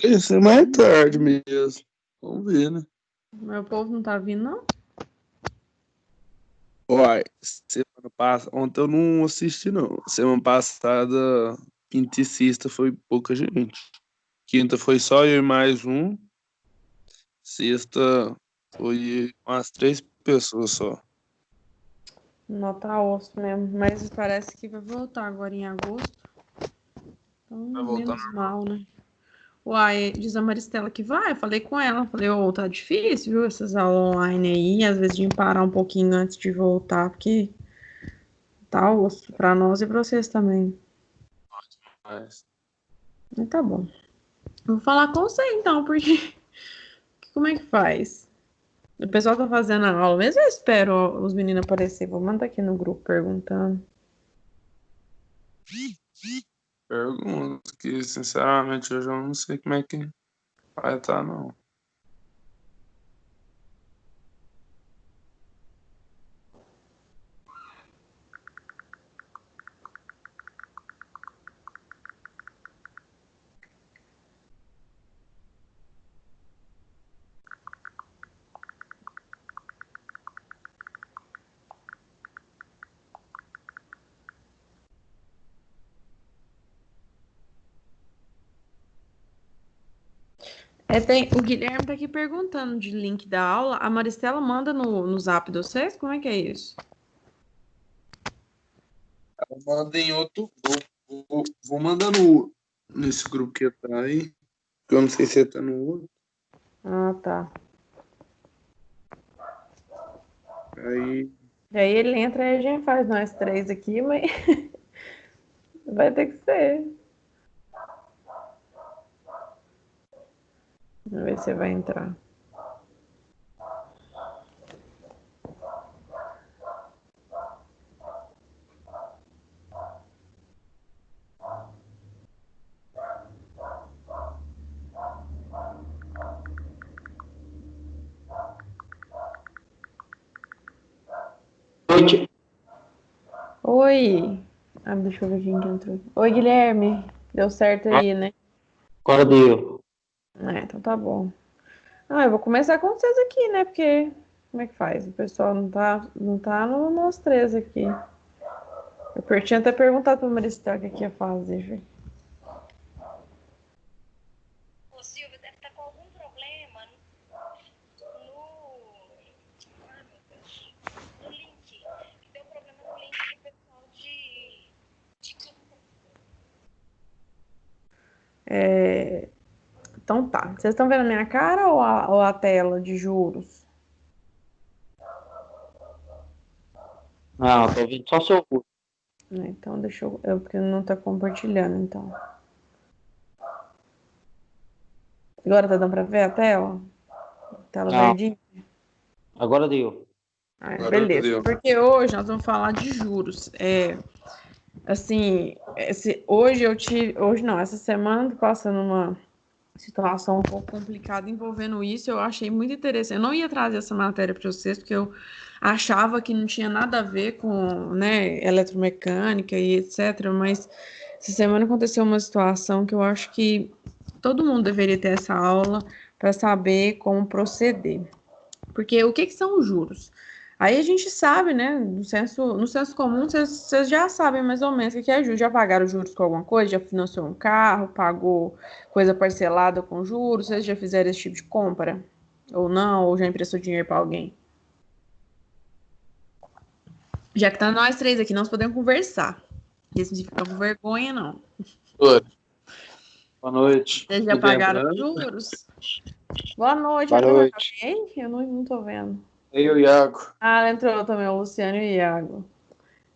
Parece mais tarde mesmo. Vamos ver, né? Meu povo não tá vindo, não? Uai, semana passada. Ontem eu não assisti, não. Semana passada, quinta e sexta foi pouca gente. Quinta foi só eu e mais um. Sexta foi umas 3 pessoas só. Não tá osso mesmo. Mas parece que vai voltar agora em agosto. Então, Vai voltar. menos mal, né? Uai, diz a Maristela que vai. Eu falei com ela. Falei, ô, tá difícil, viu? Essas aulas online aí. Às vezes de parar um pouquinho antes de voltar. Porque tá osso pra nós e pra vocês também. Mas, Mas tá bom. Eu vou falar com você então, porque como é que faz? O pessoal tá fazendo a aula mesmo, eu espero os meninos aparecer. Vou mandar aqui no grupo perguntando. pergunto que, sinceramente, eu já não sei como é que vai estar, não. O Guilherme tá aqui perguntando de link da aula. A Maristela manda no zap de vocês? Como é que é isso? Eu mando em outro grupo. Vou mandar no, nesse grupo que tá aí. Que eu não sei se tá no outro. Ah, tá. Aí, E aí ele entra e a gente faz nós três aqui, mas vai ter que ser. Vamos ver se vai entrar. Noite. Oi. Ah, deixa eu ver quem que entrou. Oi, Guilherme. Deu certo aí, né? Agora deu. Então tá bom. Ah, eu vou começar com vocês aqui, né? Porque como é que faz? O pessoal não tá no nós três aqui. Eu tinha até perguntado pra Maristela o que que ia fazer, gente. O Silvio deve estar com algum problema no link. Deu problema no link do pessoal de Então tá. Vocês estão vendo a minha cara ou a tela de juros? Não, tô vendo só seu rosto. Então deixa porque não tá compartilhando, então. Agora tá dando pra ver a tela? Tela Não, verdinha? agora deu. agora Beleza. deu. Porque hoje nós vamos falar de juros. Assim, hoje eu tive. Hoje não, essa semana tô passando uma situação um pouco complicada envolvendo isso. Eu achei muito interessante. Eu não ia trazer essa matéria para vocês, porque eu achava que não tinha nada a ver com, né, eletromecânica e etc. Mas essa semana aconteceu uma situação que eu acho que todo mundo deveria ter essa aula para saber como proceder. Porque o que que são os juros? Aí a gente sabe, né? No senso comum, vocês já sabem mais ou menos o que é juros. Já pagaram juros com alguma coisa? Já financiou um carro? Pagou coisa parcelada com juros? Vocês já fizeram esse tipo de compra? Ou não? Ou já emprestou dinheiro para alguém? Já que tá nós três aqui, nós podemos conversar. Isso não fica com vergonha, não. Oi. Boa noite. Vocês já Tudo pagaram entrando? juros? Boa noite. Boa Entrou mais noite. alguém? Eu não tô vendo. Eu, Iago. Ah, entrou também o Luciano e o Iago.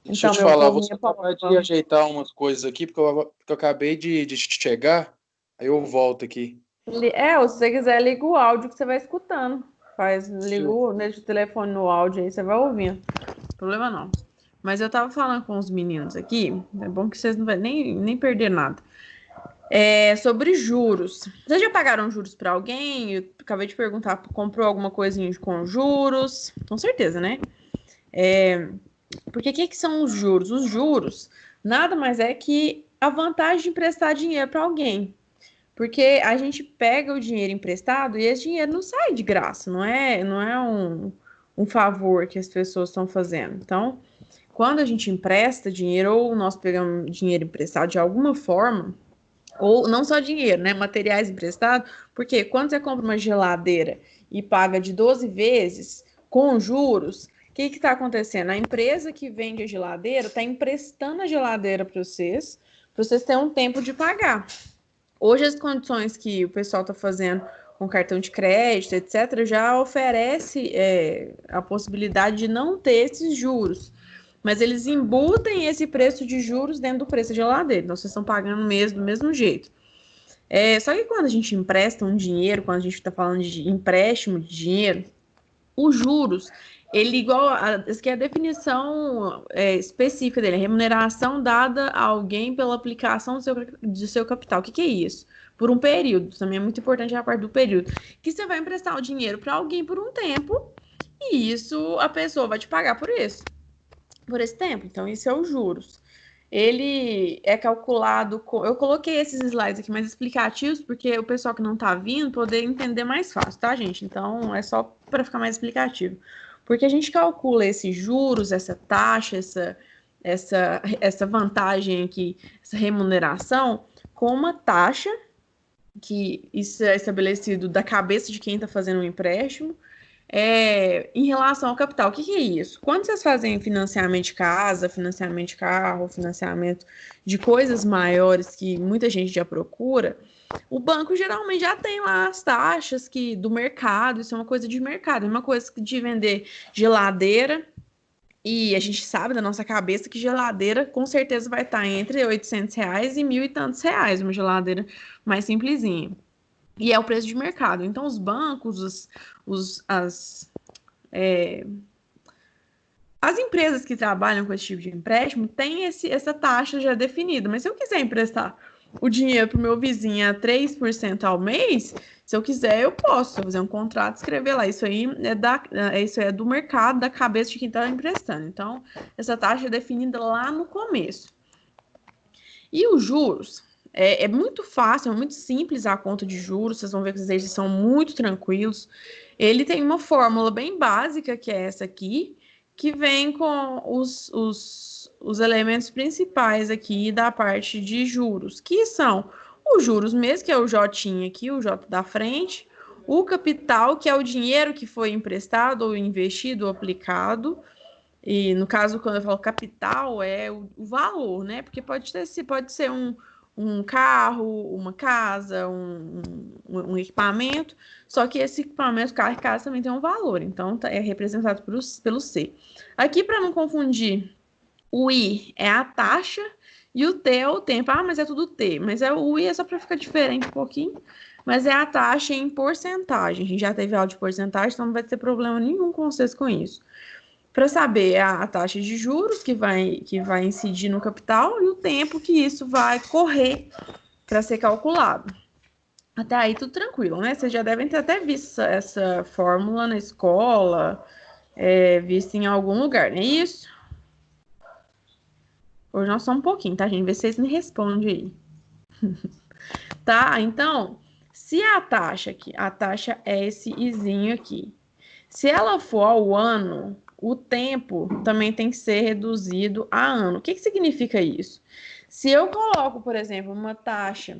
Deixa eu Então, te meu falar, povo, vou só minha acabar de palavra. ajeitar umas coisas aqui, porque eu acabei de chegar, aí eu volto aqui. Ou se você quiser, liga o áudio que você vai escutando. Deixa eu- Deixa o telefone no áudio aí, você vai ouvindo. Problema não. Mas eu tava falando com os meninos aqui, é bom que vocês não vão nem perder nada. Sobre juros. Vocês já pagaram juros para alguém? Eu acabei de perguntar, comprou alguma coisinha com juros? Com certeza, né? Porque o que são os juros? Os juros nada mais é que a vantagem de emprestar dinheiro para alguém. Porque a gente pega o dinheiro emprestado e esse dinheiro não sai de graça, não é um favor que as pessoas estão fazendo. Então, quando a gente empresta dinheiro ou nós pegamos dinheiro emprestado de alguma forma, ou não só dinheiro, né? Materiais emprestados, porque quando você compra uma geladeira e paga de 12 vezes com juros, o que está acontecendo? A empresa que vende a geladeira está emprestando a geladeira para vocês terem um tempo de pagar. Hoje as condições que o pessoal está fazendo com cartão de crédito, etc., já oferece a possibilidade de não ter esses juros. Mas eles embutem esse preço de juros dentro do preço da geladeira. Então, vocês estão pagando mesmo, do mesmo jeito. Só que quando a gente empresta um dinheiro, quando a gente está falando de empréstimo de dinheiro, os juros, ele isso aqui é a definição específica dele, a remuneração dada a alguém pela aplicação do seu capital. O que é isso? Por um período, também é muito importante a parte do período, que você vai emprestar o dinheiro para alguém por um tempo, e isso a pessoa vai te pagar por esse tempo. Então, isso é os juros. Ele é calculado. Eu coloquei esses slides aqui mais explicativos, porque o pessoal que não está vindo poder entender mais fácil, tá, gente? Então, é só para ficar mais explicativo. Porque a gente calcula esses juros, essa taxa, essa vantagem aqui, essa remuneração, com uma taxa, que isso é estabelecido da cabeça de quem está fazendo um empréstimo, em relação ao capital. O que é isso? Quando vocês fazem financiamento de casa, financiamento de carro, financiamento de coisas maiores que muita gente já procura, o banco geralmente já tem lá as taxas do mercado, isso é uma coisa de mercado, é uma coisa de vender geladeira, e a gente sabe da nossa cabeça que geladeira com certeza vai estar entre R$800 e R$1.000 e tantos reais, uma geladeira mais simplesinha. E é o preço de mercado. Então, os bancos, as empresas que trabalham com esse tipo de empréstimo têm essa taxa já definida. Mas se eu quiser emprestar o dinheiro para o meu vizinho a 3% ao mês, se eu quiser, eu posso fazer um contrato, escrever lá. Isso aí é do mercado, da cabeça de quem está emprestando. Então, essa taxa é definida lá no começo. E os juros? É muito fácil, é muito simples a conta de juros, vocês vão ver que os exercícios são muito tranquilos. Ele tem uma fórmula bem básica, que é essa aqui, que vem com os elementos principais aqui da parte de juros, que são os juros mesmo, que é o J aqui, o J da frente, o capital, que é o dinheiro que foi emprestado ou investido ou aplicado. E no caso, quando eu falo capital, é o valor, né? Porque pode ser um carro, uma casa, um equipamento, só que esse equipamento, carro e casa também tem um valor, então é representado pelo C. Aqui, para não confundir, o I é a taxa e o T é o tempo. Ah, mas é tudo T, mas o I é só para ficar diferente um pouquinho, mas é a taxa em porcentagem. A gente já teve aula de porcentagem, então não vai ter problema nenhum com vocês com isso. Para saber a taxa de juros que vai incidir no capital e o tempo que isso vai correr para ser calculado. Até aí tudo tranquilo, né? Vocês já devem ter até visto essa fórmula na escola, visto em algum lugar, não é isso? Hoje nós só um pouquinho, tá, gente? Vê se vocês me respondem aí. Tá? Então, se a taxa é esse izinho aqui. Se ela for ao ano, o tempo também tem que ser reduzido a ano. O que significa isso? Se eu coloco, por exemplo, uma taxa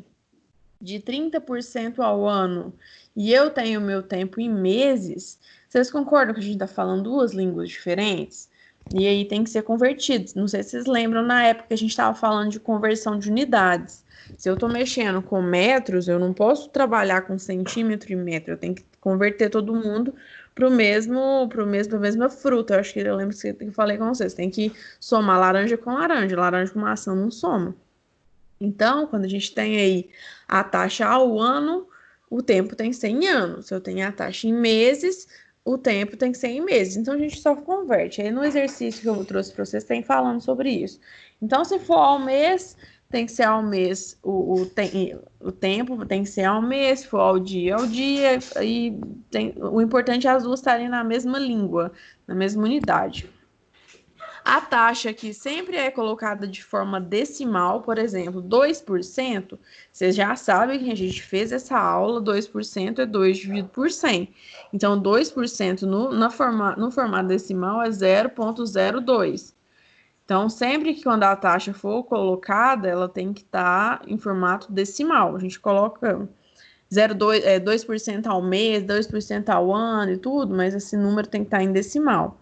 de 30% ao ano e eu tenho meu tempo em meses, vocês concordam que a gente está falando duas línguas diferentes? E aí tem que ser convertido. Não sei se vocês lembram, na época que a gente estava falando de conversão de unidades. Se eu estou mexendo com metros, eu não posso trabalhar com centímetro e metro. Eu tenho que converter todo mundo para a mesma fruta. Eu acho que eu lembro que eu falei com vocês. Tem que somar laranja com maçã não soma. Então, quando a gente tem aí a taxa ao ano, o tempo tem que ser em anos. Se eu tenho a taxa em meses, o tempo tem que ser em meses. Então, a gente só converte. Aí, no exercício que eu trouxe para vocês, tem falando sobre isso. Então, se for ao mês, tem que ser ao mês, o tempo tem que ser ao mês, se for ao dia, e o importante é as duas estarem na mesma língua, na mesma unidade. A taxa que sempre é colocada de forma decimal, por exemplo, 2%, vocês já sabem que a gente fez essa aula, 2% é 2 dividido por 100. Então, 2% no formato decimal é 0,02. Então, sempre que quando a taxa for colocada, ela tem que estar em formato decimal. A gente coloca 2% ao mês, 2% ao ano e tudo, mas esse número tem que estar em decimal.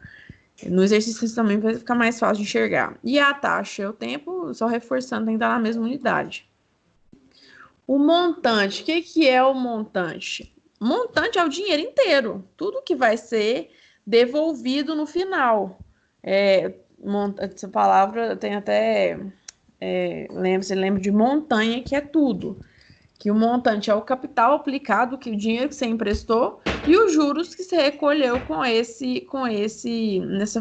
No exercício também vai ficar mais fácil de enxergar. E a taxa, o tempo, só reforçando, tem que estar na mesma unidade. O montante, o que é o montante? O montante é o dinheiro inteiro, tudo que vai ser devolvido no final. Essa palavra tem até, você lembra de montanha, que é tudo. Que o montante é o capital aplicado, que o dinheiro que você emprestou, e os juros que você recolheu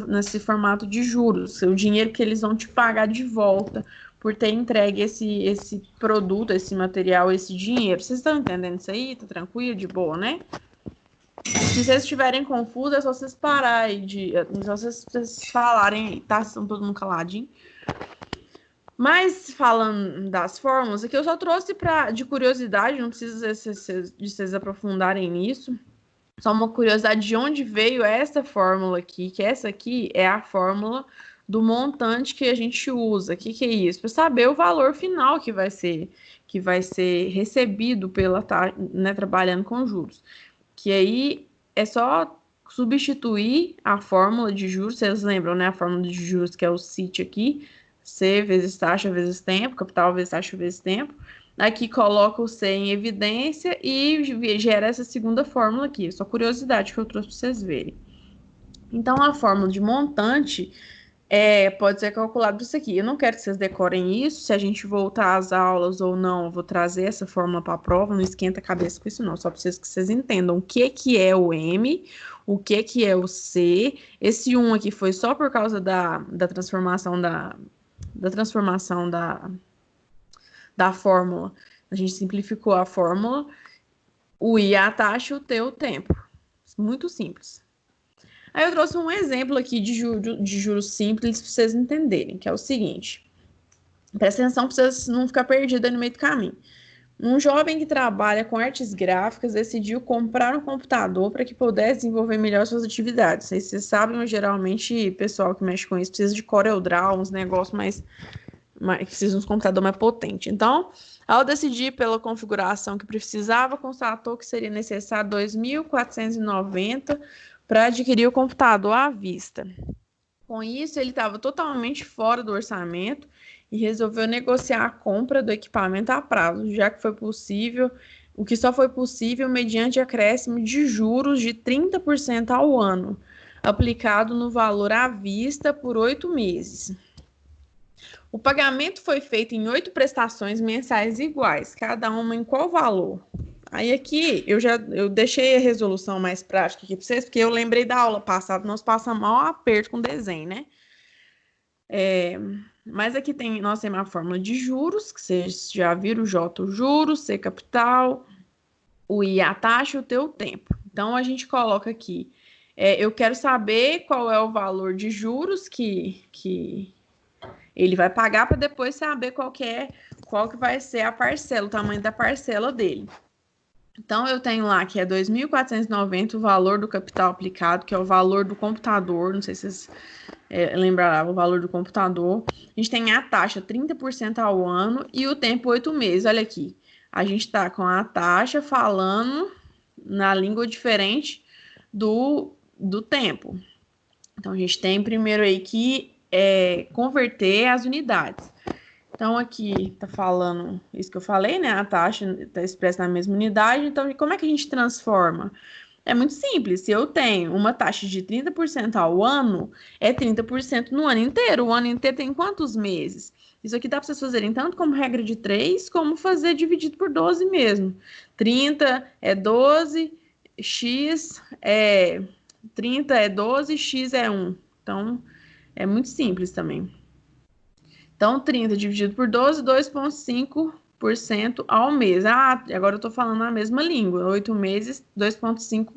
nesse formato de juros, o dinheiro que eles vão te pagar de volta por ter entregue esse produto, esse material, esse dinheiro. Vocês estão entendendo isso aí? Tá tranquilo, de boa, né? Se vocês estiverem confusos, é só vocês pararem só vocês falarem aí, tá? Estão todo mundo caladinho. Mas, falando das fórmulas, aqui eu só trouxe de curiosidade, não precisa de vocês aprofundarem nisso. Só uma curiosidade de onde veio essa fórmula aqui, que essa aqui é a fórmula do montante que a gente usa. O que é isso? Para saber o valor final que vai ser recebido trabalhando com juros. Que aí é só substituir a fórmula de juros, vocês lembram, né? A fórmula de juros que é o CIT aqui, C vezes taxa vezes tempo, capital vezes taxa vezes tempo. Aqui coloca o C em evidência e gera essa segunda fórmula aqui. Só curiosidade que eu trouxe para vocês verem. Então, a fórmula de montante pode ser calculada isso aqui. Eu não quero que vocês decorem isso. Se a gente voltar às aulas ou não, eu vou trazer essa fórmula para a prova. Não esquenta a cabeça com isso não. Só para que vocês entendam o que é o M, o que é o C. Esse 1 aqui foi só por causa da transformação da fórmula. A gente simplificou a fórmula. O I é a taxa, o T é o tempo. Muito simples. Aí eu trouxe um exemplo aqui de juros simples para vocês entenderem, que é o seguinte. Presta atenção para vocês não ficar perdidos no meio do caminho. Um jovem que trabalha com artes gráficas decidiu comprar um computador para que pudesse desenvolver melhor suas atividades. Vocês sabem, mas geralmente o pessoal que mexe com isso precisa de CorelDRAW, uns negócios mais precisa de um computador mais potente. Então, ao decidir pela configuração que precisava, constatou que seria necessário R$ 2.490 para adquirir o computador à vista. Com isso, ele estava totalmente fora do orçamento e resolveu negociar a compra do equipamento a prazo, já que o que só foi possível mediante acréscimo de juros de 30% ao ano, aplicado no valor à vista por 8 meses. O pagamento foi feito em 8 prestações mensais iguais, cada uma em qual valor? Aí aqui eu deixei a resolução mais prática aqui para vocês, porque eu lembrei da aula passada, nós passamos mal aperto com desenho, né? Mas aqui nós temos a fórmula de juros, que vocês já viram, o J o juros, C capital, o I a taxa, o T o tempo. Então, a gente coloca aqui, eu quero saber qual é o valor de juros que ele vai pagar para depois saber qual que vai ser a parcela, o tamanho da parcela dele. Então, eu tenho lá que é 2.490 o valor do capital aplicado, que é o valor do computador, não sei se vocês lembrarão o valor do computador. A gente tem a taxa 30% ao ano e o tempo 8 meses. Olha aqui, a gente está com a taxa falando na língua diferente do tempo. Então, a gente tem primeiro aí que converter as unidades. Então, aqui tá falando isso que eu falei, né? A taxa está expressa na mesma unidade. Então, como é que a gente transforma? É muito simples. Se eu tenho uma taxa de 30% ao ano, é 30% no ano inteiro. O ano inteiro tem quantos meses? Isso aqui dá para vocês fazerem tanto como regra de 3, como fazer dividido por 12 mesmo. 30 é 12, x é 30 é 12, x é 1. Então, é muito simples também. Então, 30 dividido por 12, 2,5% ao mês. Agora eu estou falando na mesma língua. 8 meses, 2,5%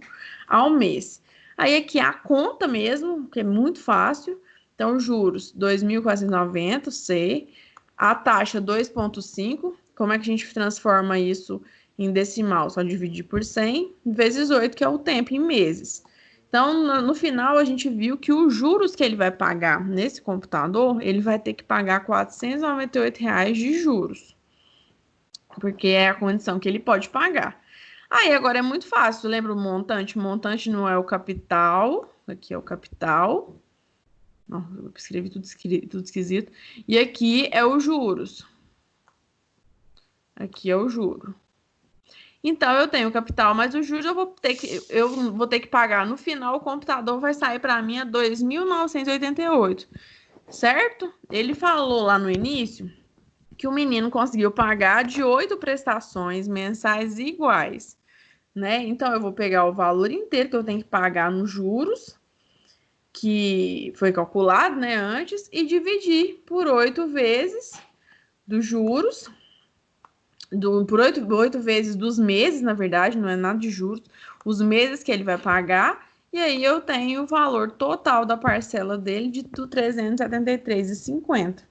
ao mês. Aí aqui a conta mesmo, que é muito fácil. Então, juros 2.490, C. A taxa 2,5. Como é que a gente transforma isso em decimal? Só dividir por 100 vezes 8, que é o tempo em meses. Então, no final, a gente viu que os juros que ele vai pagar nesse computador, ele vai ter que pagar R$ 498 de juros. Porque é a condição que ele pode pagar. Aí, agora é muito fácil. Lembra o montante? O montante não é o capital. Aqui é o capital. Não, eu escrevi tudo esquisito. E aqui é os juros. Aqui é o juro. Então, eu tenho capital, mas os juros eu vou ter que pagar. No final, o computador vai sair para mim a 2.988, certo? Ele falou lá no início que o menino conseguiu pagar de 8 prestações mensais iguais, né? Então, eu vou pegar o valor inteiro que eu tenho que pagar nos juros, que foi calculado, né, antes, e dividir por 8 vezes dos juros, por 8 vezes dos meses, na verdade, não é nada de juros, os meses que ele vai pagar, e aí eu tenho o valor total da parcela dele de R$ 373,50.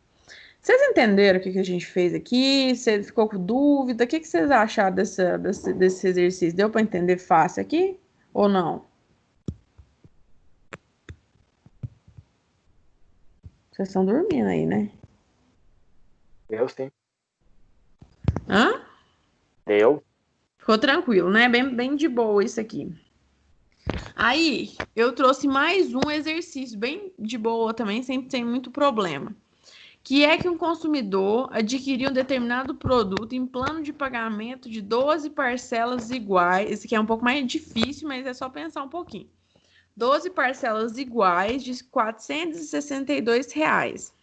Vocês entenderam o que a gente fez aqui? Você ficou com dúvida? O que vocês acharam desse exercício? Deu para entender fácil aqui ou não? Vocês estão dormindo aí, né? Eu sim. Hã? Eu? Ficou tranquilo, né? Bem de boa isso aqui. Aí, eu trouxe mais um exercício bem de boa também, sem muito problema. Que é que um consumidor adquiriu um determinado produto em plano de pagamento de 12 parcelas iguais. Esse aqui é um pouco mais difícil, mas é só pensar um pouquinho. 12 parcelas iguais de R$ 462,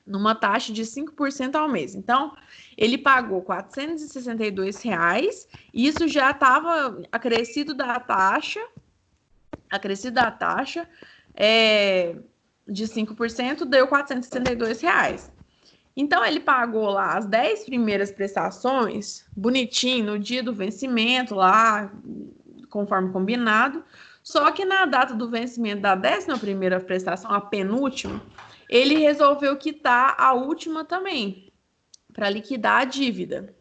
numa taxa de 5% ao mês. Então, ele pagou R$ 462, e isso já estava acrescido da taxa, de 5%, deu R$ 462. Então, ele pagou lá as 10 primeiras prestações, bonitinho, no dia do vencimento, lá, conforme combinado. Só que na data do vencimento da 11ª prestação, a penúltima, ele resolveu quitar a última também, para liquidar a dívida.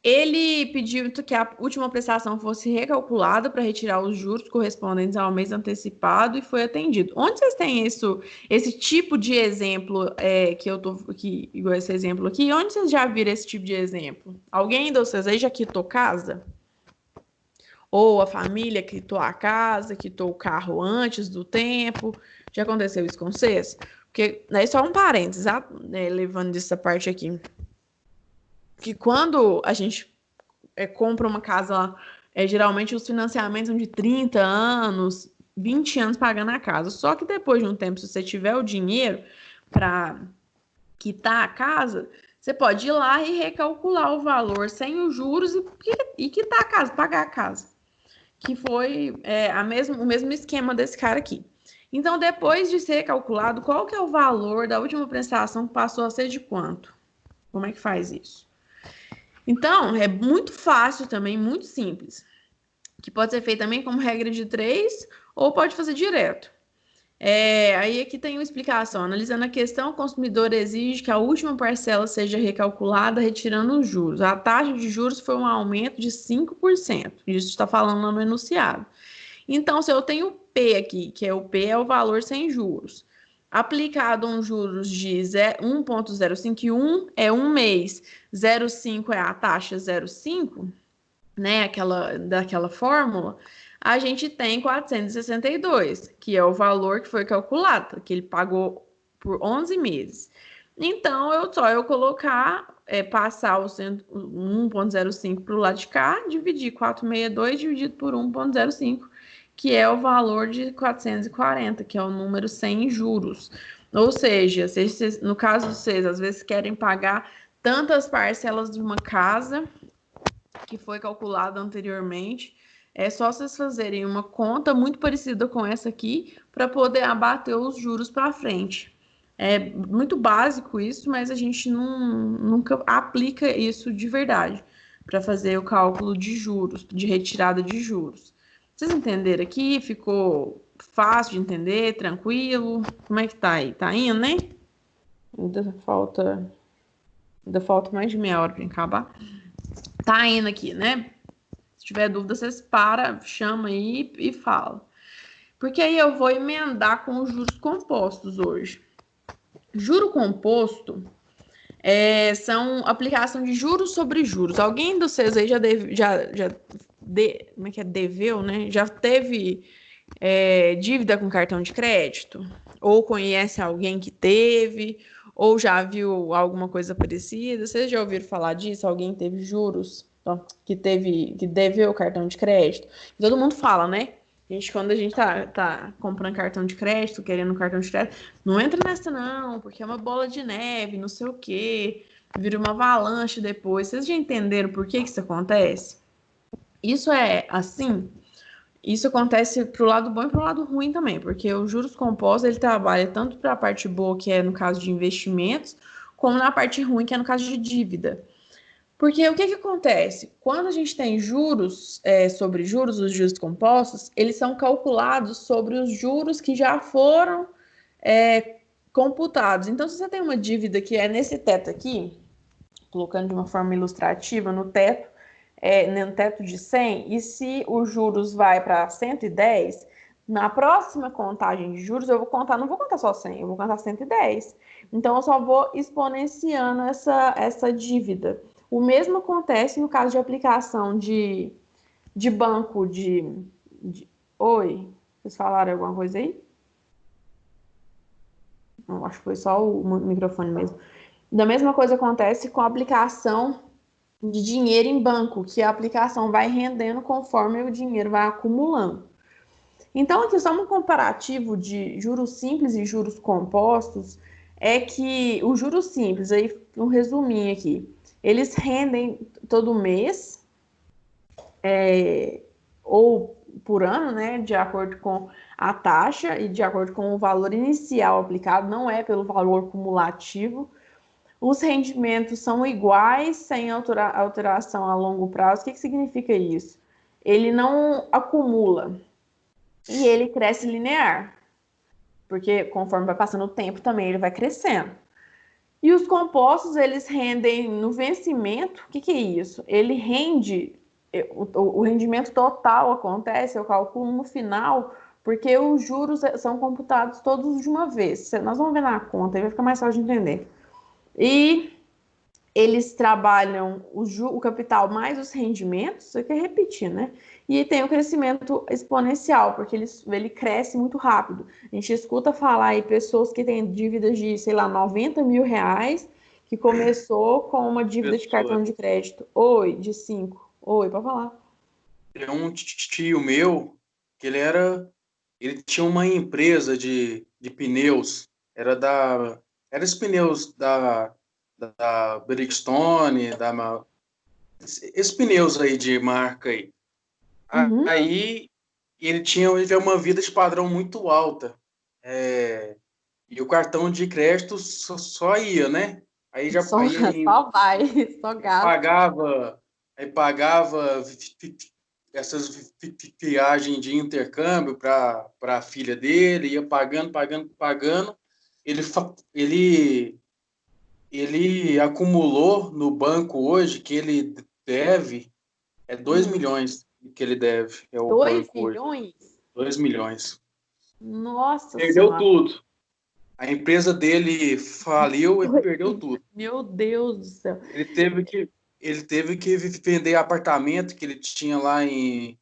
Ele pediu que a última prestação fosse recalculada para retirar os juros correspondentes ao mês antecipado e foi atendido. Onde vocês têm esse tipo de exemplo igual esse exemplo aqui? Onde vocês já viram esse tipo de exemplo? Alguém de vocês aí já quitou casa? Ou a família quitou a casa, quitou o carro antes do tempo? Já aconteceu isso com vocês? Porque, né, só um parênteses, levando dessa parte aqui. Que quando a gente compra uma casa, geralmente os financiamentos são de 30 anos, 20 anos pagando a casa. Só que depois de um tempo, se você tiver o dinheiro para quitar a casa, você pode ir lá e recalcular o valor sem os juros e quitar a casa, pagar a casa. Que foi o mesmo esquema desse cara aqui. Então, depois de ser calculado, qual que é o valor da última prestação que passou a ser de quanto? Como é que faz isso? Então, é muito fácil também, muito simples. Que pode ser feito também como regra de 3 ou pode fazer direto. Aí aqui tem uma explicação. Analisando a questão, o consumidor exige que a última parcela seja recalculada retirando os juros. A taxa de juros foi um aumento de 5%. Isso está falando lá no enunciado. Então, se eu tenho P aqui, que o P é o valor sem juros, aplicado um juros de 1,051 é um mês, 0,5 é a taxa 0,5, né, daquela fórmula, a gente tem 462, que é o valor que foi calculado, que ele pagou por 11 meses. Então, eu colocar, passar o 1,05 para o lado de cá, dividir 462 dividido por 1,05, que é o valor de 440, que é o número sem juros. Ou seja, no caso de vocês, às vezes querem pagar tantas parcelas de uma casa que foi calculada anteriormente, é só vocês fazerem uma conta muito parecida com essa aqui para poder abater os juros para frente. É muito básico isso, mas a gente nunca aplica isso de verdade para fazer o cálculo de juros, de retirada de juros. Vocês entenderam aqui? Ficou fácil de entender, tranquilo? Como é que tá aí? Tá indo, né? Ainda falta mais de meia hora para acabar. Tá indo aqui, né? Se tiver dúvida, vocês chama aí e fala. Porque aí eu vou emendar com os juros compostos hoje. Juro composto são aplicação de juros sobre juros. Alguém de vocês aí como é que é? Deveu, né? Já teve dívida com cartão de crédito? Ou conhece alguém que teve? Ou já viu alguma coisa parecida? Vocês já ouviram falar disso? Alguém teve juros? Que deveu o cartão de crédito? Todo mundo fala, né? Quando a gente tá comprando cartão de crédito, querendo um cartão de crédito, não entra nessa não, porque é uma bola de neve, não sei o quê, vira uma avalanche depois. Vocês já entenderam por que isso acontece? Isso é assim? Isso acontece pro lado bom e pro lado ruim também, porque os juros compostos, ele trabalha tanto para a parte boa, que é no caso de investimentos, como na parte ruim, que é no caso de dívida. Porque o que acontece? Quando a gente tem juros sobre juros, os juros compostos, eles são calculados sobre os juros que já foram computados. Então, se você tem uma dívida que é nesse teto aqui, colocando de uma forma ilustrativa, no teto de 100, e se os juros vai para 110, na próxima contagem de juros eu vou contar, não vou contar só 100, eu vou contar 110. Então, eu só vou exponenciando essa dívida. O mesmo acontece no caso de aplicação de banco Oi, vocês falaram alguma coisa aí? Não, acho que foi só o microfone mesmo. Da mesma coisa acontece com a aplicação de dinheiro em banco, que a aplicação vai rendendo conforme o dinheiro vai acumulando. Então, aqui só um comparativo de juros simples e juros compostos é que os juros simples, aí um resuminho aqui, eles rendem todo mês ou por ano, né, de acordo com a taxa e de acordo com o valor inicial aplicado, não é pelo valor cumulativo. Os rendimentos são iguais, sem alteração a longo prazo. O que significa isso? Ele não acumula e ele cresce linear, porque conforme vai passando o tempo também ele vai crescendo. E os compostos, eles rendem no vencimento. O que é isso? Ele rende, o rendimento total acontece, eu calculo no final, porque os juros são computados todos de uma vez. Nós vamos ver na conta, aí vai ficar mais fácil de entender. E eles trabalham o capital mais os rendimentos, isso aqui é repetir, né? E tem o crescimento exponencial, porque ele cresce muito rápido. A gente escuta falar aí pessoas que têm dívidas de, sei lá, 90 mil reais, que começou com uma dívida de cartão de crédito. Oi, de 5. Oi, pode falar. É um tio meu, que ele tinha uma empresa de pneus, era os pneus da Bridgestone, esses pneus aí de marca aí. Uhum. Aí ele tinha uma vida de padrão muito alta. E o cartão de crédito só ia, né? Aí já Só vai, só gasta. pagava essas viagens de intercâmbio para a filha dele, ia pagando. Ele acumulou no banco hoje que ele deve 2 milhões que ele deve. É o 2 banco milhões? Hoje. 2 milhões. Nossa Perdeu Senhora. tudo. A empresa dele faliu e perdeu tudo. Meu Deus do céu. Ele teve que vender apartamento que ele tinha lá em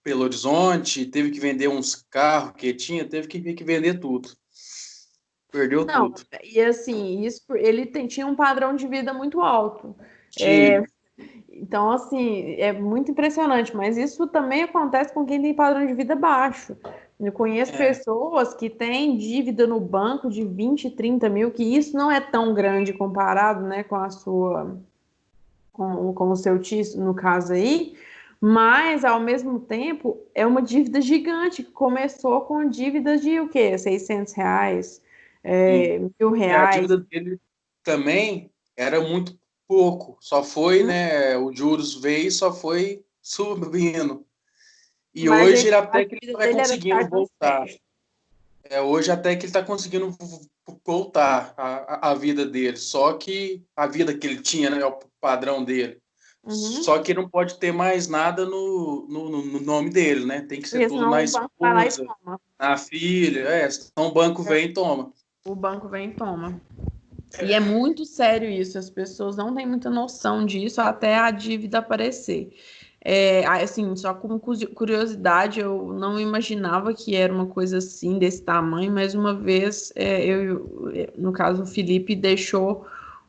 Belo Horizonte, teve que vender uns carros que ele tinha, teve que vender tudo. Perdeu tudo. E assim, ele tinha um padrão de vida muito alto. Então, assim, é muito impressionante, mas isso também acontece com quem tem padrão de vida baixo. Eu conheço pessoas que têm dívida no banco de 20, 30 mil, que isso não é tão grande comparado, né, com o seu tio, no caso aí, mas, ao mesmo tempo, é uma dívida gigante, que começou com dívidas de o quê? 600 reais, R$1.000. E a dívida dele também era muito pouco, só foi, né, o juros veio e só foi subindo. E Mas hoje ele até a que ele vida está dele era conseguindo cartão de voltar. crédito. Hoje até que ele está conseguindo voltar a vida dele. Só que a vida que ele tinha, né? O padrão dele. Uhum. Só que não pode ter mais nada no nome dele, né? Tem que ser Porque tudo senão na o banco vai lá e esposa, toma. na filha. Senão o banco vem e toma. O banco vem e toma. E é muito sério isso, as pessoas não têm muita noção disso até a dívida aparecer. Assim, só como curiosidade, eu não imaginava que era uma coisa assim, desse tamanho, mas uma vez, no caso, o Felipe deixou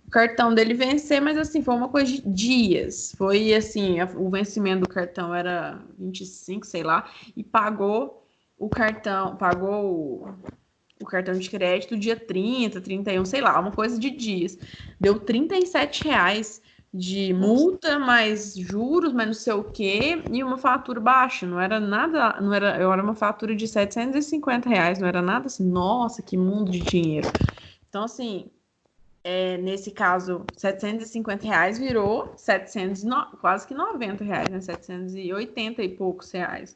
o cartão dele vencer, mas assim, foi uma coisa de dias. Foi assim, o vencimento do cartão era 25, sei lá, e pagou o cartão de crédito dia 30, 31, sei lá, uma coisa de dias. Deu R$ 37 de multa, mais juros, mais não sei o quê, e uma fatura baixa. Não era nada, era uma fatura de R$ 750, não era nada assim, nossa, que mundo de dinheiro. Então, assim, nesse caso, R$ 750 virou quase que R$ 90, né? 780 e poucos reais.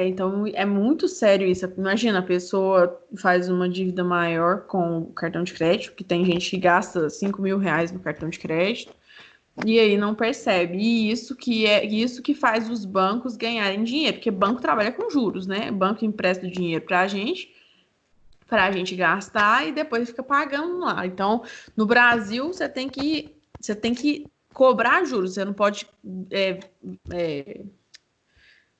Então é muito sério isso. Imagina, a pessoa faz uma dívida maior com o cartão de crédito, que tem gente que gasta R$ 5.000 no cartão de crédito, e aí não percebe. E isso que faz os bancos ganharem dinheiro, porque banco trabalha com juros, né? Banco empresta o dinheiro para a gente gastar e depois fica pagando lá. Então, no Brasil, você tem que cobrar juros, você não pode.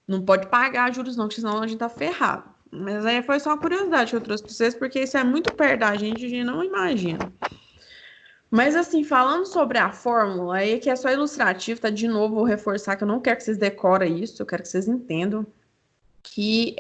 Não pode pagar juros não, porque senão a gente tá ferrado. Mas aí foi só uma curiosidade que eu trouxe para vocês, porque isso é muito perto da gente, a gente não imagina. Mas assim, falando sobre a fórmula, aí que é só ilustrativo, tá? De novo, vou reforçar que eu não quero que vocês decorem isso, eu quero que vocês entendam que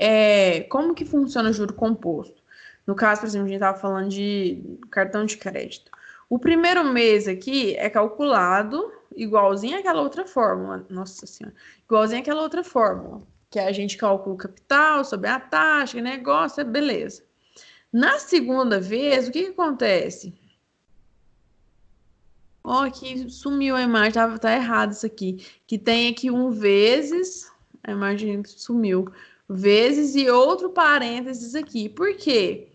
como que funciona o juro composto. No caso, por exemplo, a gente estava falando de cartão de crédito. O primeiro mês aqui é calculado igualzinho àquela outra fórmula. Nossa Senhora. Igualzinho àquela outra fórmula. Que a gente calcula o capital sobre a taxa, negócio, beleza. Na segunda vez, o que acontece? Aqui sumiu a imagem, tá errado isso aqui. Que tem aqui um vezes, a imagem sumiu, vezes e outro parênteses aqui. Por quê?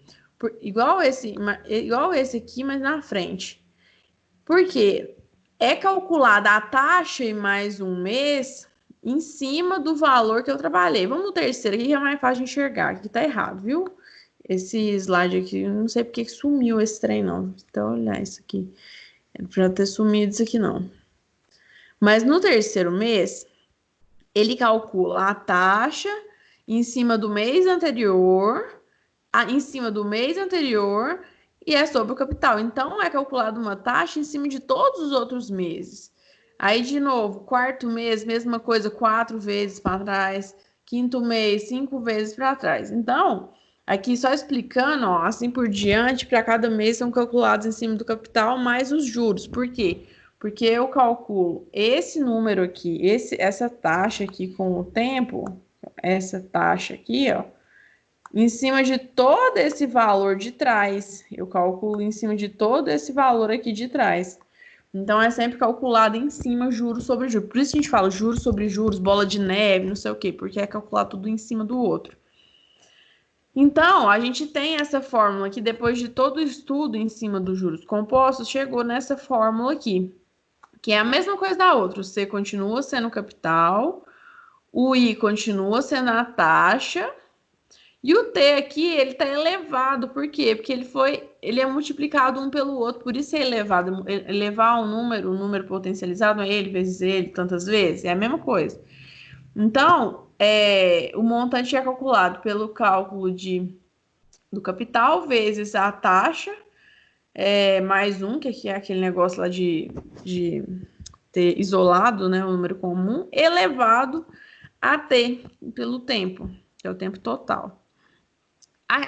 Igual esse aqui, mas na frente. Por quê? É calculada a taxa em mais um mês em cima do valor que eu trabalhei. Vamos no terceiro aqui, que é mais fácil de enxergar. Aqui tá errado, viu? Esse slide aqui, eu não sei porque que sumiu esse trem, não. Então, olhar isso aqui. Era pra ter sumido isso aqui, não. Mas no terceiro mês, ele calcula a taxa em cima do mês anterior, e é sobre o capital. Então, é calculada uma taxa em cima de todos os outros meses. Aí, de novo, quarto mês, mesma coisa, 4 vezes para trás. Quinto mês, 5 vezes para trás. Então, aqui só explicando, ó, assim por diante, para cada mês são calculados em cima do capital mais os juros. Por quê? Porque eu calculo esse número aqui, essa taxa aqui com o tempo, essa taxa aqui, ó, em cima de todo esse valor de trás. Eu calculo em cima de todo esse valor aqui de trás. Então, é sempre calculado em cima juros sobre juros. Por isso que a gente fala juros sobre juros, bola de neve, não sei o quê, porque é calculado tudo em cima do outro. Então, a gente tem essa fórmula que depois de todo o estudo em cima dos juros compostos, chegou nessa fórmula aqui, que é a mesma coisa da outra. O C continua sendo o capital, o I continua sendo a taxa, e o T aqui, ele está elevado. Por quê? Porque ele é multiplicado um pelo outro, por isso é elevado. Elevar um número potencializado, ele vezes ele, tantas vezes, é a mesma coisa. Então, o montante é calculado pelo cálculo do capital vezes a taxa, mais um, que é aquele negócio lá de ter isolado, né, o número comum, elevado a T pelo tempo, que é o tempo total.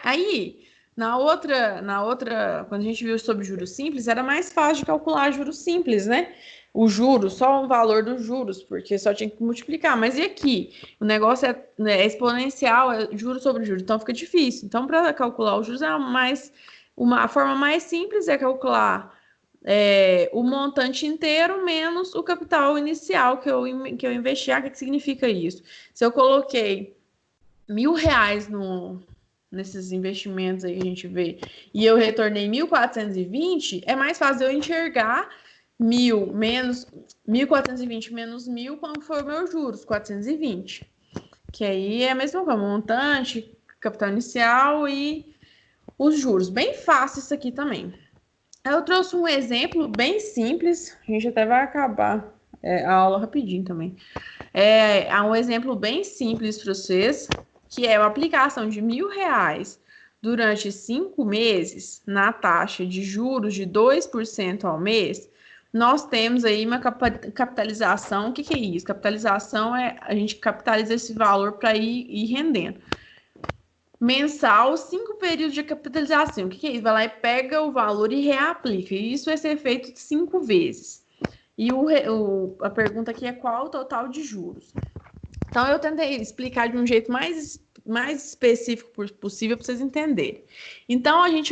Aí, na outra, quando a gente viu sobre juros simples, era mais fácil de calcular juros simples, né? O juros, só o valor dos juros, porque só tinha que multiplicar. Mas e aqui? O negócio é exponencial, é juros sobre juros, então fica difícil. Então, para calcular os juros, a forma mais simples é calcular o montante inteiro menos o capital inicial que eu investi. O que significa isso? Se eu coloquei R$1.000 nesses investimentos aí que a gente vê, e eu retornei 1.420, é mais fácil eu enxergar 1.420 menos 1.000, quando for o meu juros, 420. Que aí é a mesma coisa, montante, capital inicial e os juros. Bem fácil isso aqui também. Eu trouxe um exemplo bem simples, a gente até vai acabar a aula rapidinho também. Há um exemplo bem simples para vocês, que é a aplicação de R$1.000 durante 5 meses na taxa de juros de 2% ao mês. Nós temos aí uma capitalização. O que é isso? Capitalização é a gente capitaliza esse valor para ir rendendo. Mensal, 5 períodos de capitalização. O que é isso? Vai lá e pega o valor e reaplica. E isso vai ser feito 5 vezes. E a pergunta aqui é qual o total de juros? Então, eu tentei explicar de um jeito mais específico possível para vocês entenderem. Então, a gente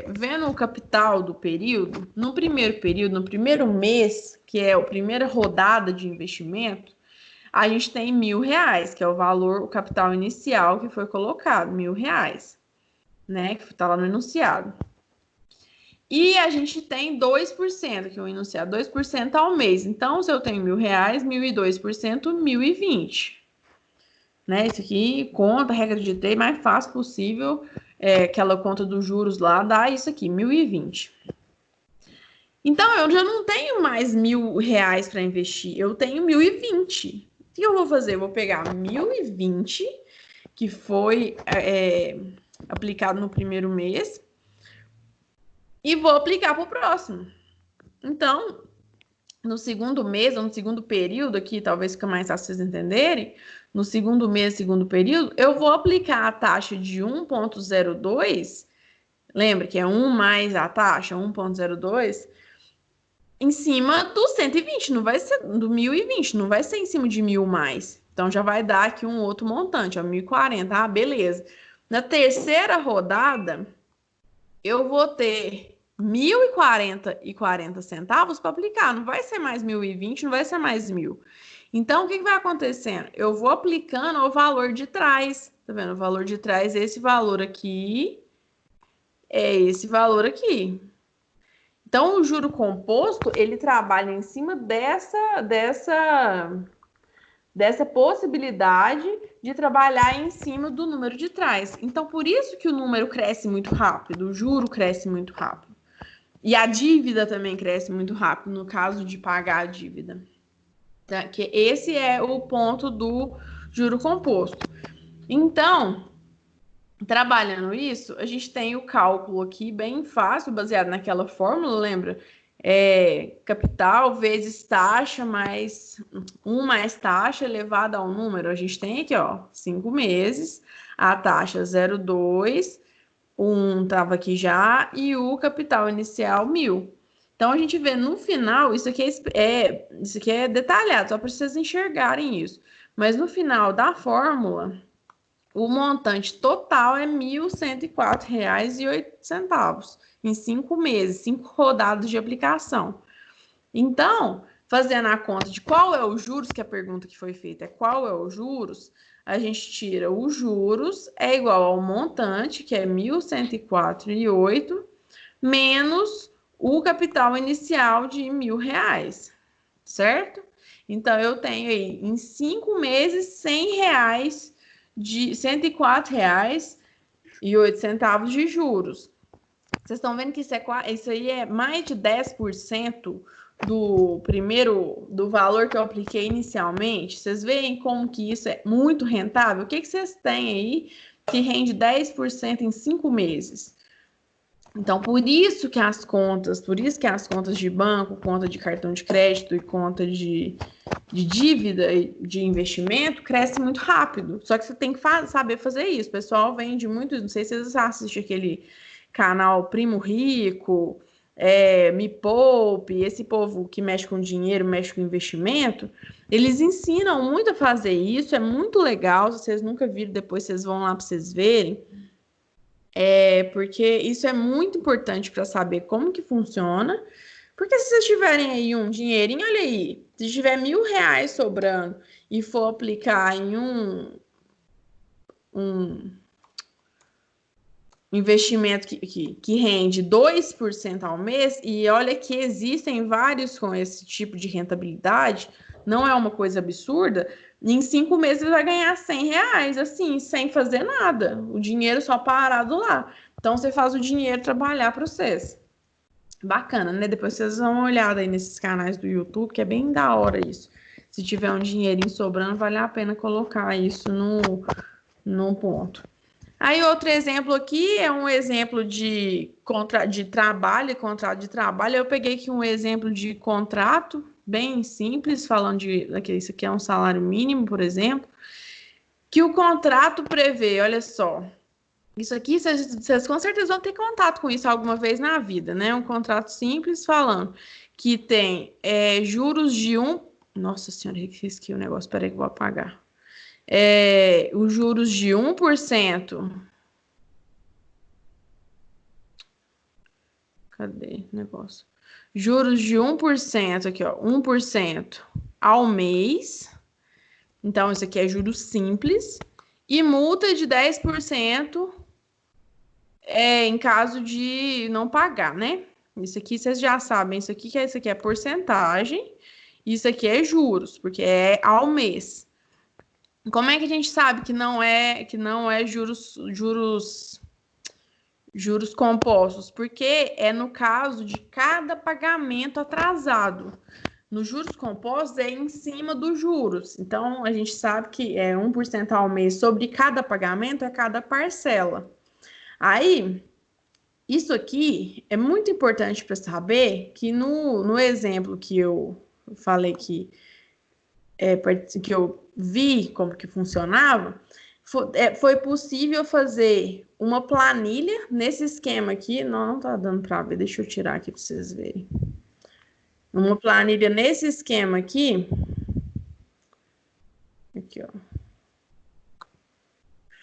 vendo o capital do período, no primeiro mês, que é a primeira rodada de investimento, a gente tem R$1.000, que é o valor, o capital inicial que foi colocado, R$1.000, né? Que está lá no enunciado. E a gente tem 2%, que é o enunciado, 2% ao mês. Então, se eu tenho R$1.000, 1.002%, 1.020. Né? Isso aqui, conta, regra de três, mais fácil possível, aquela conta dos juros lá, dá isso aqui, 1.020. Então, eu já não tenho mais R$1.000 para investir, eu tenho 1.020. O que eu vou fazer? Eu vou pegar 1.020, que foi aplicado no primeiro mês, e vou aplicar para o próximo. Então, no segundo mês, ou no segundo período aqui, talvez fique mais fácil vocês entenderem, no segundo mês, segundo período, eu vou aplicar a taxa de 1,02, lembra que é 1 mais a taxa, 1,02, em cima do 120, não vai ser do 1.020, não vai ser em cima de 1.000 mais. Então, já vai dar aqui um outro montante, ó, 1.040, ah, beleza. Na terceira rodada, eu vou ter 1.040,40 centavos para aplicar, não vai ser mais 1.020, não vai ser mais 1.000. Então, o que vai acontecendo? Eu vou aplicando o valor de trás, tá vendo? O valor de trás é esse valor aqui, é esse valor aqui. Então, o juro composto, ele trabalha em cima dessa possibilidade de trabalhar em cima do número de trás. Então, por isso que o número cresce muito rápido, o juro cresce muito rápido. E a dívida também cresce muito rápido, no caso de pagar a dívida. Tá? Que esse é o ponto do juro composto. Então, trabalhando isso, a gente tem o cálculo aqui bem fácil, baseado naquela fórmula, lembra? Capital vezes taxa mais 1 mais taxa elevada ao número. A gente tem aqui, ó, 5 meses, a taxa 0,2, 1 estava aqui já, e o capital inicial 1.000. Então, a gente vê no final, isso aqui é detalhado, só para vocês enxergarem isso. Mas no final da fórmula, o montante total é R$ 1.104,08 em 5 meses, 5 rodadas de aplicação. Então, fazendo a conta de qual é os juros, que a pergunta que foi feita é qual é os juros, a gente tira os juros, é igual ao montante, que é R$ 1.104,08, menos o capital inicial de R$1.000, certo? Então, eu tenho aí, em 5 meses, R$100 de R$ 104,08 de juros. Vocês estão vendo que isso aí é mais de 10% do valor que eu apliquei inicialmente? Vocês veem como que isso é muito rentável? O que vocês têm aí que rende 10% em 5 meses? Então, por isso que as contas de banco, conta de cartão de crédito e conta de dívida e de investimento crescem muito rápido. Só que você tem que saber fazer isso. O pessoal vende muito, não sei se vocês assistem aquele canal Primo Rico, Me Poupe, esse povo que mexe com dinheiro, mexe com investimento, eles ensinam muito a fazer isso, é muito legal. Se vocês nunca viram, depois vocês vão lá para vocês verem. Porque isso é muito importante para saber como que funciona, Porque se vocês tiverem aí um dinheirinho, olha aí, se tiver R$ 1.000 sobrando e for aplicar em um investimento que rende 2% ao mês, e olha que existem vários com esse tipo de rentabilidade, não é uma coisa absurda, em 5 meses ele vai ganhar R$ 100, assim, sem fazer nada, o dinheiro só parado lá. Então você faz o dinheiro trabalhar para vocês. Bacana, né? Depois vocês dão uma olhada aí nesses canais do YouTube, que é bem da hora isso. Se tiver um dinheirinho sobrando, vale a pena colocar isso no ponto. Aí outro exemplo aqui é um exemplo de contrato de trabalho. Eu peguei aqui um exemplo de contrato bem simples, falando de isso aqui é um salário mínimo, por exemplo, que o contrato prevê, olha só. Isso aqui, vocês com certeza vão ter contato com isso alguma vez na vida, né? Um contrato simples falando que tem juros de Nossa senhora, risquei o negócio, peraí que eu vou apagar. Os juros de 1%. Cadê o negócio? Juros de 1% aqui, ó, 1% ao mês. Então, isso aqui é juros simples. E multa de 10% em caso de não pagar, né? Isso aqui vocês já sabem, isso aqui é porcentagem, isso aqui é juros, porque é ao mês. Como é que a gente sabe que não é juros compostos? Porque é no caso de cada pagamento atrasado. Nos juros compostos é em cima dos juros. Então, a gente sabe que é 1% ao mês sobre cada pagamento, é cada parcela. Aí, isso aqui é muito importante para saber que no exemplo que eu falei que eu vi como que funcionava, foi possível fazer uma planilha nesse esquema aqui. Não tá dando para ver, deixa eu tirar aqui para vocês verem. Uma planilha nesse esquema aqui. Aqui, ó. Vou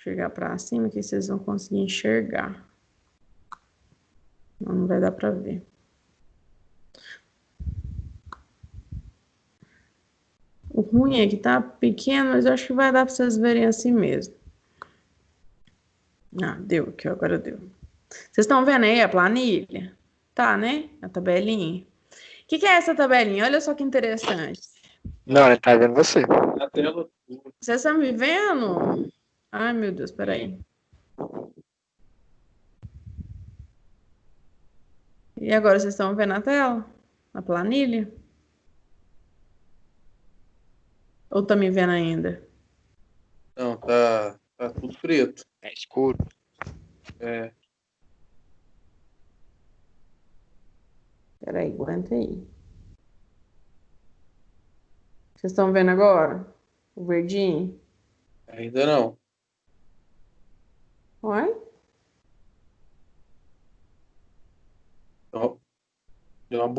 chegar para cima que vocês vão conseguir enxergar. Não vai dar para ver. O ruim é que tá pequeno, mas eu acho que vai dar para vocês verem assim mesmo. Ah, deu aqui, agora deu. Vocês estão vendo aí a planilha? Tá, né? A tabelinha. O que é essa tabelinha? Olha só que interessante. Não, ele tá vendo você. Na tela. Vocês estão me vendo? Ai, meu Deus, peraí. E agora vocês estão vendo a tela? A planilha? Ou tá me vendo ainda? Não, tá tudo preto. É escuro. É. Peraí, aguenta aí. Vocês estão vendo agora? O verdinho? Ainda não. Oi? Ó, deu uma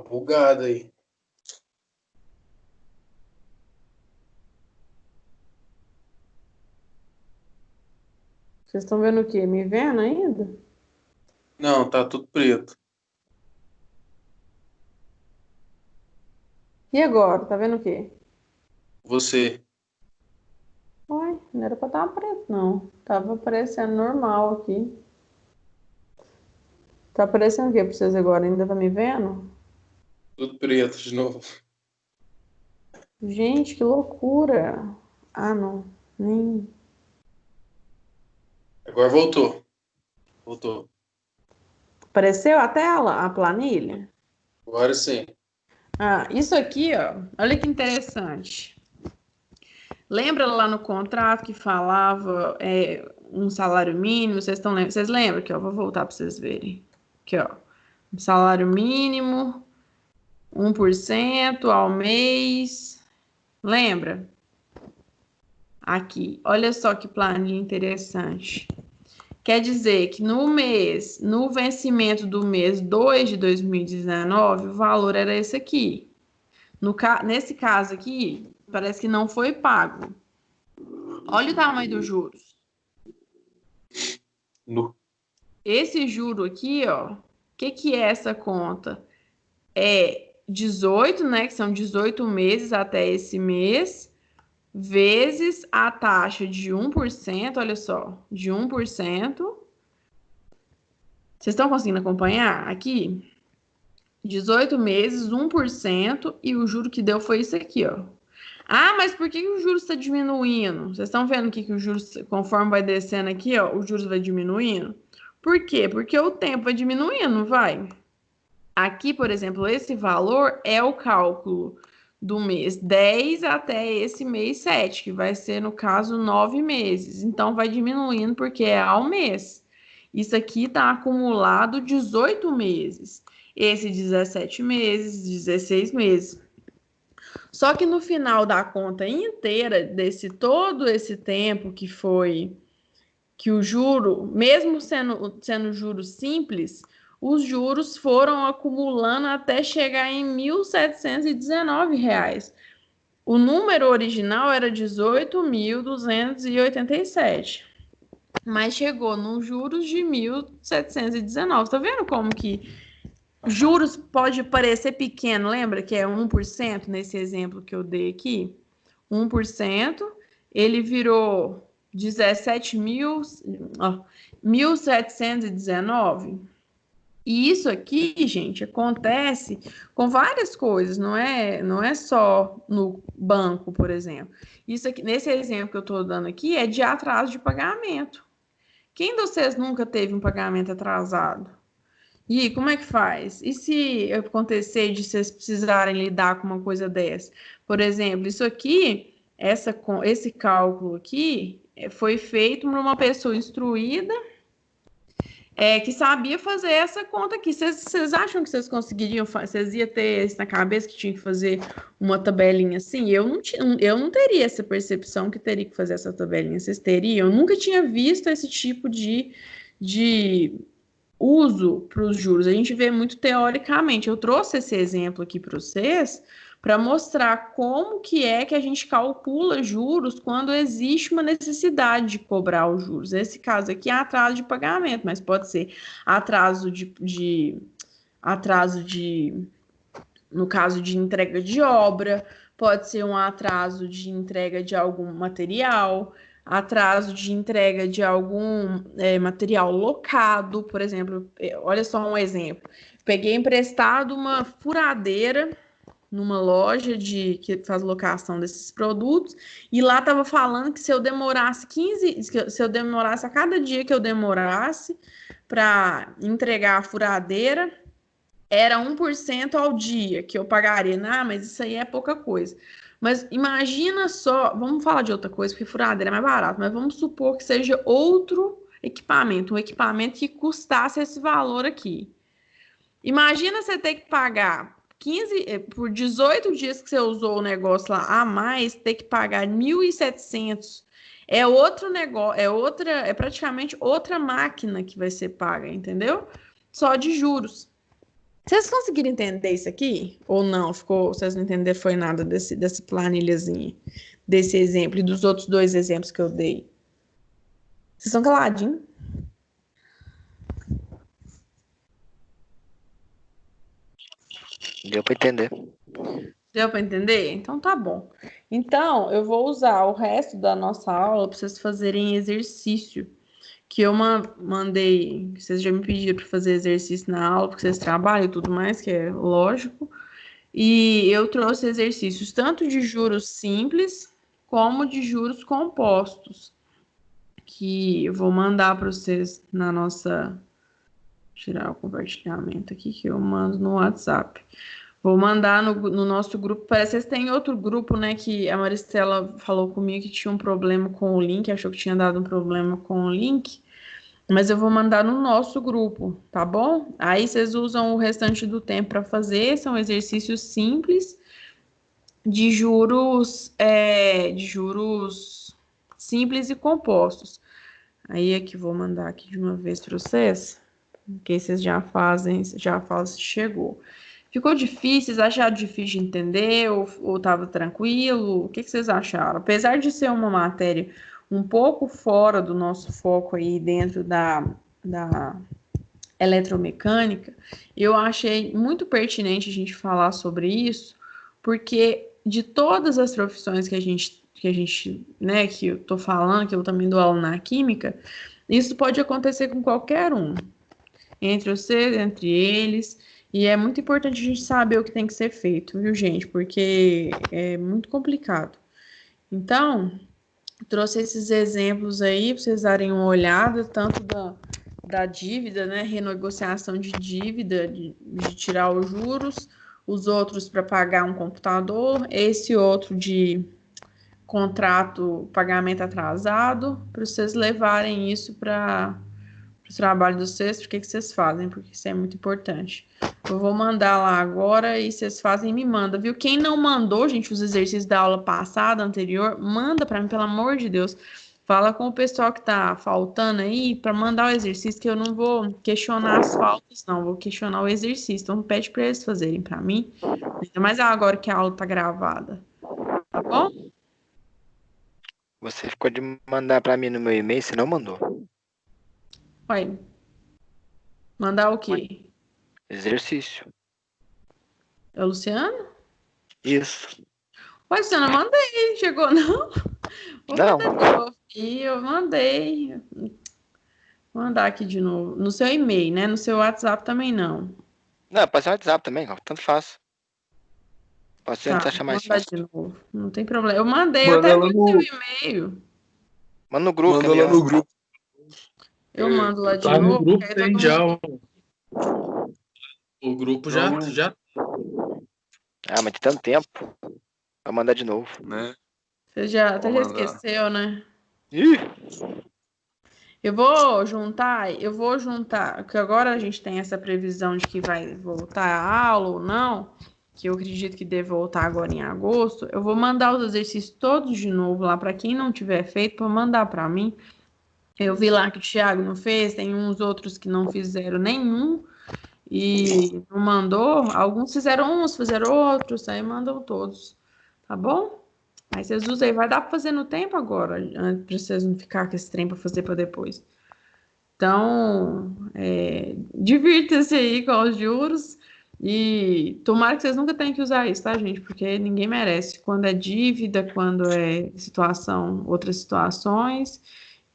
bugada aí. Vocês estão vendo o quê? Me vendo ainda? Não, tá tudo preto. E agora? Tá vendo o quê? Você. Uai, não era pra estar preto, não. Tava aparecendo normal aqui. Tá aparecendo o quê pra vocês agora? Ainda tá me vendo? Tudo preto de novo. Gente, que loucura. Ah, não. Nem... Agora voltou. Voltou. Apareceu a tela, a planilha? Agora sim. Ah, isso aqui, ó. Olha que interessante. Lembra lá no contrato que falava um salário mínimo? Vocês lembram? Aqui, ó, vou voltar para vocês verem. Aqui, ó. Um salário mínimo, 1% ao mês. Lembra? Aqui. Olha só que planilha interessante. Quer dizer que no vencimento do mês 2 de 2019, o valor era esse aqui. Nesse caso aqui, parece que não foi pago. Olha o tamanho dos juros. esse juro aqui, ó, o que é essa conta? É 18, né, que são 18 meses até esse mês, vezes a taxa de 1%, olha só, de 1%. Vocês estão conseguindo acompanhar aqui? 18 meses, 1%, e o juro que deu foi isso aqui, ó. Ah, mas por que o juros está diminuindo? Vocês estão vendo que o juros, conforme vai descendo aqui, ó, o juros vai diminuindo? Por quê? Porque o tempo vai diminuindo, não vai? Aqui, por exemplo, esse valor é o cálculo do mês 10 até esse mês 7, que vai ser, no caso, 9 meses. Então, vai diminuindo porque é ao mês. Isso aqui está acumulado 18 meses. Esse 17 meses, 16 meses. Só que no final da conta inteira, desse todo esse tempo que foi que o juro, mesmo sendo juros simples, os juros foram acumulando até chegar em R$ 1.719. O número original era 18.287, mas chegou nos juros de 1.719. Tá vendo como que juros pode parecer pequeno? Lembra que é 1% nesse exemplo que eu dei aqui? 1%, ele virou 1.719. E isso aqui, gente, acontece com várias coisas, não é só no banco, por exemplo. Isso aqui, nesse exemplo que eu estou dando aqui, é de atraso de pagamento. Quem de vocês nunca teve um pagamento atrasado? E como é que faz? E se acontecer de vocês precisarem lidar com uma coisa dessa? Por exemplo, isso aqui, esse cálculo aqui, foi feito por uma pessoa instruída, que sabia fazer essa conta aqui. Vocês acham que vocês conseguiriam, vocês iam ter isso na cabeça que tinha que fazer uma tabelinha assim? Eu não teria essa percepção que teria que fazer essa tabelinha. Vocês teriam? Eu nunca tinha visto esse tipo de uso para os juros. A gente vê muito teoricamente. Eu trouxe esse exemplo aqui para vocês para mostrar como que é que a gente calcula juros quando existe uma necessidade de cobrar os juros. Nesse caso aqui é atraso de pagamento, mas pode ser atraso no caso de entrega de obra, pode ser um atraso de entrega de algum material, atraso de entrega de algum material locado, por exemplo. Olha só um exemplo. Peguei emprestado uma furadeira numa loja que faz locação desses produtos, e lá estava falando que se eu demorasse a cada dia que eu demorasse para entregar a furadeira, era 1% ao dia que eu pagaria. Não, mas isso aí é pouca coisa. Mas imagina só, vamos falar de outra coisa, porque furadeira é mais barato, mas vamos supor que seja outro equipamento, um equipamento que custasse esse valor aqui. Imagina você ter que pagar por 18 dias que você usou o negócio lá a mais, ter que pagar 1.700. É outro negócio, é praticamente outra máquina que vai ser paga, entendeu? Só de juros. Vocês conseguiram entender isso aqui? Ou não? Vocês não entenderam foi nada dessa planilhazinha, desse exemplo e dos outros dois exemplos que eu dei? Vocês estão caladinhos? Deu para entender. Deu para entender? Então tá bom. Então, eu vou usar o resto da nossa aula para vocês fazerem exercício. Que eu mandei, vocês já me pediram para fazer exercício na aula, porque vocês trabalham e tudo mais, que é lógico. E eu trouxe exercícios tanto de juros simples, como de juros compostos. Que eu vou mandar para vocês na nossa... Tirar o compartilhamento aqui, que eu mando no WhatsApp. Vou mandar no nosso grupo. Parece que vocês têm outro grupo, né? Que a Maristela falou comigo que tinha um problema com o link, achou que tinha dado um problema com o link. Mas eu vou mandar no nosso grupo, tá bom? Aí vocês usam o restante do tempo para fazer. São exercícios simples de juros simples e compostos. Aí é que vou mandar aqui de uma vez para vocês. Porque vocês já falam se chegou. Ficou difícil? Vocês acharam difícil de entender? Ou estava tranquilo? O que vocês acharam? Apesar de ser uma matéria um pouco fora do nosso foco aí dentro eletromecânica, eu achei muito pertinente a gente falar sobre isso, porque de todas as profissões que a gente, né, que eu tô falando, que eu também dou aula na química, isso pode acontecer com qualquer um, entre vocês, entre eles, e é muito importante a gente saber o que tem que ser feito, viu, gente? Porque é muito complicado. Então, trouxe esses exemplos aí para vocês darem uma olhada, tanto da dívida, né? Renegociação de dívida, de tirar os juros, os outros para pagar um computador, esse outro de contrato, pagamento atrasado, para vocês levarem isso para o trabalho de vocês, porque que vocês fazem, porque isso é muito importante. Eu vou mandar lá agora e vocês fazem e me mandam, viu? Quem não mandou, gente, os exercícios da aula passada, anterior, manda para mim, pelo amor de Deus. Fala com o pessoal que tá faltando aí para mandar o exercício, que eu não vou questionar as faltas, não, vou questionar o exercício. Então pede para eles fazerem para mim. Ainda mais agora que a aula tá gravada. Tá bom? Você ficou de mandar pra mim no meu e-mail, você não mandou. Vai. Mandar o quê? Exercício. É o Luciano? Isso. Ué, Luciano, eu mandei. Chegou, não? Vou Não. mandar de novo. E eu mandei. Vou mandar aqui de novo. No seu e-mail, né? No seu WhatsApp também não. Não, pode ser no WhatsApp também, ó, tanto faz. Pode ser, Tá, achar mais vou mandar fácil. de novo. Não tem problema. Eu mandei, eu Manda até lá vi no- o seu e-mail. Manda no grupo, Manda lá Camila. no grupo. Eu mando lá de Tá no novo. grupo, porque aí tem todo já. mundo- O grupo já. Ah, mas tem tanto tempo. Vai mandar de novo. Né? Você já, até já Vou mandar. esqueceu, né? Ih! Eu vou juntar, porque agora a gente tem essa previsão de que vai voltar a aula ou não, que eu acredito que deve voltar agora em agosto. Eu vou mandar os exercícios todos de novo lá para quem não tiver feito, para mandar para mim. Eu vi lá que o Thiago não fez, tem uns outros que não fizeram nenhum e não mandou. Alguns fizeram uns, fizeram outros, aí mandam todos, tá bom? Aí vocês usam aí, vai dar para fazer no tempo agora, para vocês não ficar com esse trem para fazer para depois. Então, divirta-se aí com os juros e tomara que vocês nunca tenham que usar isso, tá, gente? Porque ninguém merece. Quando é dívida, quando é outras situações,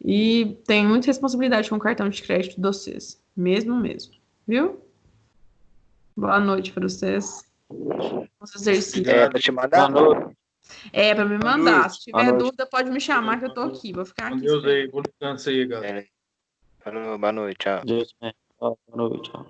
e tem muita responsabilidade com o cartão de crédito de vocês, mesmo, viu? Boa noite para vocês. Os exercícios. Pra te mandar? Para me mandar. Se Boa tiver noite. dúvida, pode me chamar que eu tô aqui. Vou ficar aqui. Deus aí, vou descansar aí, galera. Boa noite, tchau. Deus, boa noite. Tchau.